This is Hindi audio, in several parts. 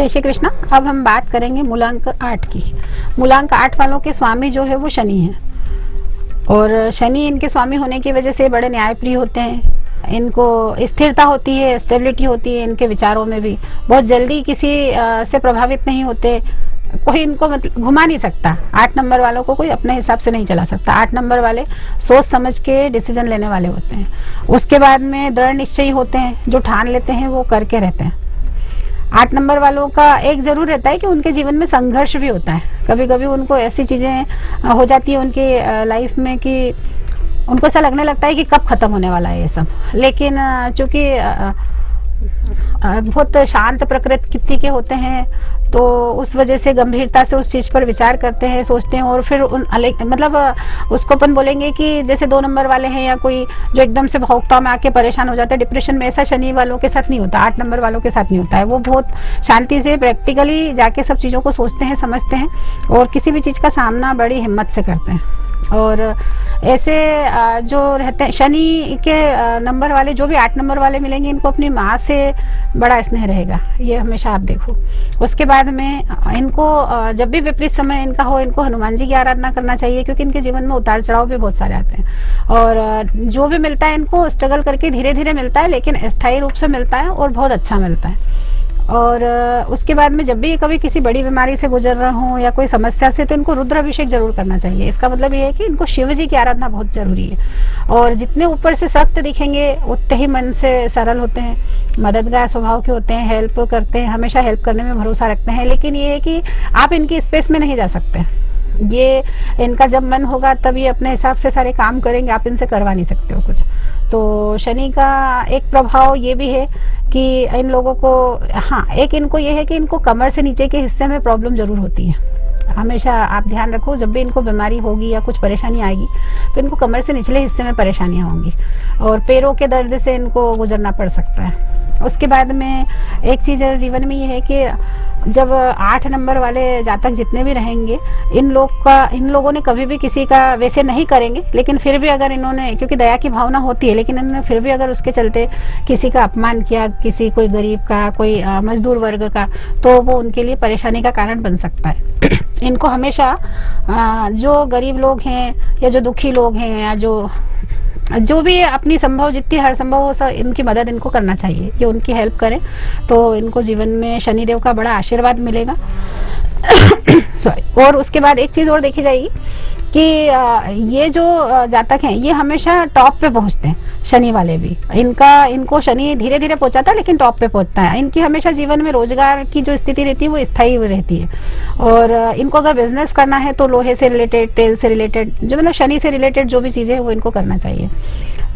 जय श्री कृष्णा। अब हम बात करेंगे मूलांक 8 की। मूलांक 8 वालों के स्वामी जो है वो शनि है, और शनि इनके स्वामी होने की वजह से बड़े न्यायप्रिय होते हैं। इनको स्थिरता होती है, स्टेबिलिटी होती है इनके विचारों में भी। बहुत जल्दी किसी से प्रभावित नहीं होते। कोई इनको मतलब घुमा नहीं सकता। 8 नंबर वालों को कोई अपने हिसाब से नहीं चला सकता। 8 नंबर वाले सोच समझ के डिसीजन लेने वाले होते हैं। उसके बाद में दृढ़ निश्चयी होते हैं, जो ठान लेते हैं वो करके रहते हैं। 8 नंबर वालों का एक जरूर रहता है कि उनके जीवन में संघर्ष भी होता है। कभी कभी उनको ऐसी चीजें हो जाती है उनकी लाइफ में कि उनको ऐसा लगने लगता है कि कब खत्म होने वाला है ये सब। लेकिन चूंकि बहुत शांत प्रकृति के होते हैं, तो उस वजह से गंभीरता से उस चीज पर विचार करते हैं, सोचते हैं, और फिर मतलब उसको अपन बोलेंगे कि जैसे 2 नंबर वाले हैं या कोई जो एकदम से भावुकता में आके परेशान हो जाता है, डिप्रेशन में, ऐसा शनि वालों के साथ नहीं होता, 8 नंबर वालों के साथ नहीं होता है। वो बहुत शांति से प्रैक्टिकली जाके सब चीजों को सोचते हैं, समझते हैं, और किसी भी चीज का सामना बड़ी हिम्मत से करते हैं। और ऐसे जो रहते हैं शनि के नंबर वाले, जो भी 8 नंबर वाले मिलेंगे, इनको अपनी माँ से बड़ा स्नेह रहेगा, ये हमेशा आप देखो। उसके बाद में इनको जब भी विपरीत समय इनका हो, इनको हनुमान जी की आराधना करना चाहिए, क्योंकि इनके जीवन में उतार चढ़ाव भी बहुत सारे आते हैं। और जो भी मिलता है इनको स्ट्रगल करके धीरे धीरे मिलता है, लेकिन स्थायी रूप से मिलता है और बहुत अच्छा मिलता है। और उसके बाद में जब भी कभी किसी बड़ी बीमारी से गुजर रहा हूँ या कोई समस्या से, तो इनको रुद्राभिषेक जरूर करना चाहिए। इसका मतलब ये है कि इनको शिव जी की आराधना बहुत जरूरी है। और जितने ऊपर से सख्त दिखेंगे उतने ही मन से सरल होते हैं, मददगार स्वभाव के होते हैं, हेल्प करते हैं, हमेशा हेल्प करने में भरोसा रखते हैं। लेकिन ये है कि आप इनकी स्पेस में नहीं जा सकते। ये इनका जब मन होगा तब ये अपने हिसाब से सारे काम करेंगे, आप इनसे करवा नहीं सकते हो कुछ। तो शनि का एक प्रभाव ये भी है कि इन लोगों को, हाँ, एक इनको ये है कि इनको कमर से नीचे के हिस्से में प्रॉब्लम जरूर होती है। हमेशा आप ध्यान रखो, जब भी इनको बीमारी होगी या कुछ परेशानी आएगी तो इनको कमर से निचले हिस्से में परेशानियां होंगी, और पैरों के दर्द से इनको गुजरना पड़ सकता है। उसके बाद में एक चीज़ जीवन में ये है कि जब 8 नंबर वाले जातक जितने भी रहेंगे, इन लोगों ने कभी भी किसी का वैसे नहीं करेंगे, लेकिन फिर भी अगर इन्होंने, क्योंकि दया की भावना होती है, लेकिन इन्होंने फिर भी अगर उसके चलते किसी का अपमान किया, किसी कोई गरीब का, कोई मजदूर वर्ग का, तो वो उनके लिए परेशानी का कारण बन सकता है। इनको हमेशा जो गरीब लोग हैं या जो दुखी लोग हैं या जो भी अपनी संभव जितनी हर संभव हो सब इनकी मदद इनको करना चाहिए, कि उनकी हेल्प करें, तो इनको जीवन में शनिदेव का बड़ा आशीर्वाद मिलेगा। सॉरी। और उसके बाद एक चीज और देखी जाएगी कि ये जो जातक हैं ये हमेशा टॉप पे पहुंचते हैं, शनि वाले भी। इनको शनि धीरे धीरे पहुंचाता है, लेकिन टॉप पे पहुंचता है। इनकी हमेशा जीवन में रोजगार की जो स्थिति रहती है वो स्थायी रहती है। और इनको अगर बिजनेस करना है तो लोहे से रिलेटेड, तेल से रिलेटेड, जो मतलब शनि से रिलेटेड जो भी चीजें हैं वो इनको करना चाहिए।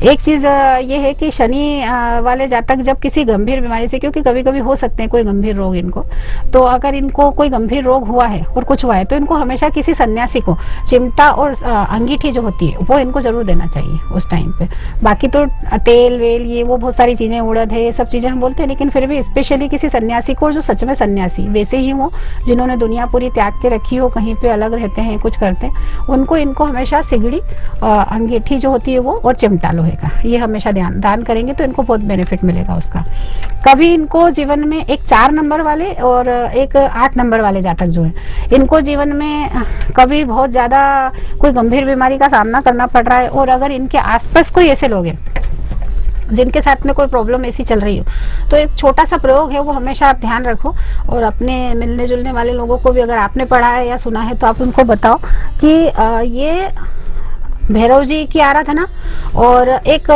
एक चीज ये है कि शनि वाले जातक जब किसी गंभीर बीमारी से, क्योंकि कभी कभी हो सकते हैं कोई गंभीर रोग इनको, तो अगर इनको कोई गंभीर रोग हुआ है और कुछ हुआ है, तो इनको हमेशा किसी सन्यासी को चिमटा और अंगीठी जो होती है वो इनको जरूर देना चाहिए उस टाइम पे। बाकी तो तेल वेल ये वो बहुत सारी चीजें, उड़द है, ये सब चीजें हम बोलते हैं, लेकिन फिर भी स्पेशली किसी सन्यासी को, जो सच में सन्यासी वैसे ही हो, जिन्होंने दुनिया पूरी त्याग के रखी हो, कहीं पे अलग रहते हैं, कुछ करते हैं, इनको हमेशा सिगड़ी, अंगीठी जो होती है वो, और चिमटा लोहे का, ये हमेशा दान करेंगे तो इनको बहुत बेनिफिट मिलेगा उसका। कभी इनको जीवन में एक 4 नंबर वाले और एक 8 नंबर वाले जातक जो है, इनको जीवन में कभी बहुत ज्यादा कोई गंभीर बीमारी का सामना करना पड़ रहा है, और अगर इनके आसपास कोई ऐसे लोग हैं जिनके साथ में कोई प्रॉब्लम ऐसी चल रही हो, तो एक छोटा सा प्रयोग है, वो हमेशा आप ध्यान रखो। और अपने मिलने जुलने वाले लोगों को भी, अगर आपने पढ़ा है या सुना है, तो आप उनको बताओ कि ये भैरव जी की आराधना, और एक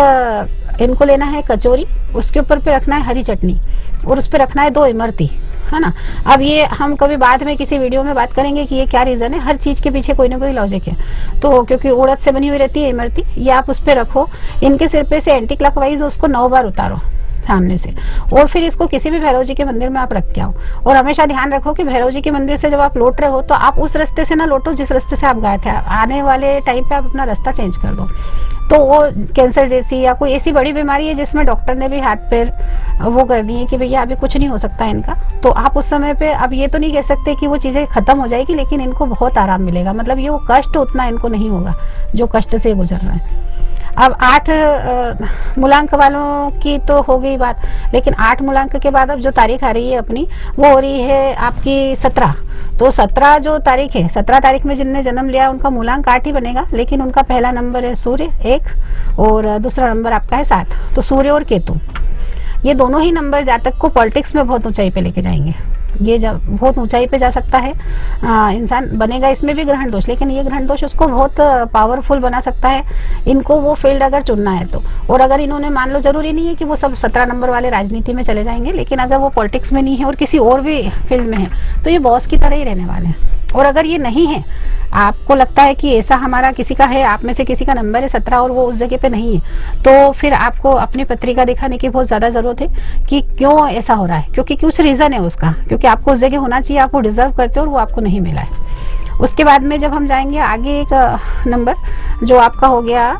इनको लेना है कचौरी, उसके ऊपर पे रखना है हरी चटनी, और उस पे रखना है 2 इमरती, है ना। अब ये हम कभी बाद में किसी वीडियो में बात करेंगे कि ये क्या रीजन है। हर चीज के पीछे कोई ना कोई लॉजिक है। तो क्योंकि उड़द से बनी हुई रहती है इमरती, ये आप उस पे रखो, इनके सिर पे से एंटी क्लॉकवाइज उसको 9 बार उतारो सामने से, और फिर इसको किसी भी भैरव जी के मंदिर में आप रख के आओ। और हमेशा ध्यान रखो कि भैरव जी के मंदिर से जब आप लौट रहे हो तो आप उस रास्ते से ना लौटो जिस रास्ते से आप गए थे। आने वाले टाइम पे आप अपना रास्ता चेंज कर दो। तो वो कैंसर जैसी या कोई ऐसी बड़ी बीमारी है जिसमें डॉक्टर ने भी हाथ पैर वो कर दिए कि भैया अभी कुछ नहीं हो सकता इनका, तो आप उस समय पे अब ये तो नहीं कह सकते कि वो चीजें खत्म हो जाएगी, लेकिन इनको बहुत आराम मिलेगा। मतलब ये वो कष्ट उतना इनको नहीं होगा जो कष्ट से गुजर रहे हैं। अब 8 मूलांक वालों की तो हो गई बात, लेकिन 8 मूलांक के बाद अब जो तारीख आ रही है अपनी, वो हो रही है आपकी 17। तो 17 जो तारीख है, 17 तारीख में जिनने जन्म लिया उनका मूलांक 8 ही बनेगा, लेकिन उनका पहला नंबर है सूर्य 1 और दूसरा नंबर आपका है 7। तो सूर्य और केतु ये दोनों ही नंबर जातक को पॉलिटिक्स में बहुत ऊंचाई पे लेके जाएंगे। ये जब बहुत ऊंचाई पे जा सकता है इंसान, बनेगा इसमें भी ग्रहण दोष, लेकिन ये ग्रहण दोष उसको बहुत पावरफुल बना सकता है इनको वो फील्ड अगर चुनना है तो। और अगर इन्होंने, मान लो जरूरी नहीं है कि वो सब 17 नंबर वाले राजनीति में चले जाएंगे, लेकिन अगर वो पॉलिटिक्स में नहीं है और किसी और भी फील्ड में है तो ये बॉस की तरह ही रहने वाले हैं। और अगर ये नहीं है, आपको लगता है कि ऐसा हमारा किसी का है, आप में से किसी का नंबर है 17 और वो उस जगह पे नहीं है, तो फिर आपको अपनी पत्रिका दिखाने की बहुत ज्यादा जरूरत है कि क्यों ऐसा हो रहा है, क्योंकि कुछ रीजन है उसका, क्योंकि आपको उस जगह होना चाहिए, आप वो डिजर्व करते हो और वो आपको नहीं मिला है। उसके बाद में जब हम जाएंगे आगे एक नंबर जो आपका हो गया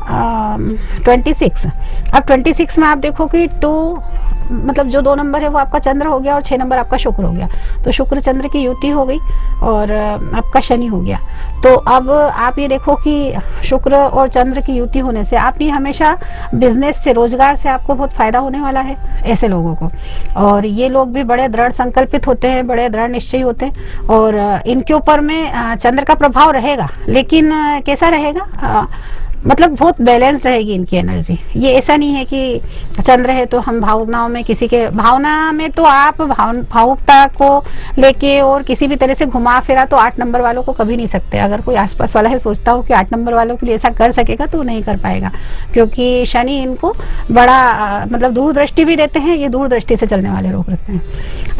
26। अब 26 में आप देखो कि 2 मतलब जो 2 नंबर है वो आपका चंद्र हो गया और 6 नंबर आपका शुक्र हो गया। तो शुक्र चंद्र की युति हो गई और आपका शनि हो गया। तो अब आप ये देखो कि शुक्र और चंद्र की युति होने से आप ये हमेशा बिजनेस से, रोजगार से आपको बहुत फायदा होने वाला है ऐसे लोगों को। और ये लोग भी बड़े दृढ़ संकल्पित होते हैं, बड़े दृढ़ निश्चयी होते हैं और इनके ऊपर में चंद्र का प्रभाव रहेगा, लेकिन कैसा रहेगा, मतलब बहुत बैलेंस रहेगी इनकी एनर्जी। ये ऐसा नहीं है कि चंद्र है तो हम भावनाओं में, किसी के भावना में तो आप भावुकता को लेके और किसी भी तरह से घुमा फिरा तो 8 नंबर वालों को कभी नहीं सकते। अगर कोई आसपास वाला है सोचता हो कि 8 नंबर वालों के लिए ऐसा कर सकेगा तो नहीं कर पाएगा, क्योंकि शनि इनको बड़ा मतलब दूरदृष्टि भी देते हैं, ये दूरदृष्टि से चलने वाले लोग रहते हैं।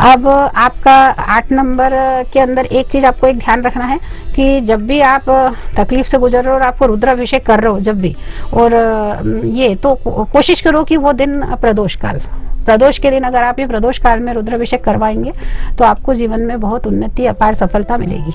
अब आपका 8 नंबर के अंदर एक चीज आपको एक ध्यान रखना है कि जब भी आप तकलीफ से गुजर रहे हो और आपको रुद्राभिषेक कर रहे हो जब भी, और ये तो कोशिश करो कि वो दिन प्रदोष के दिन अगर आप ये प्रदोष काल में रुद्राभिषेक करवाएंगे तो आपको जीवन में बहुत उन्नति, अपार सफलता मिलेगी।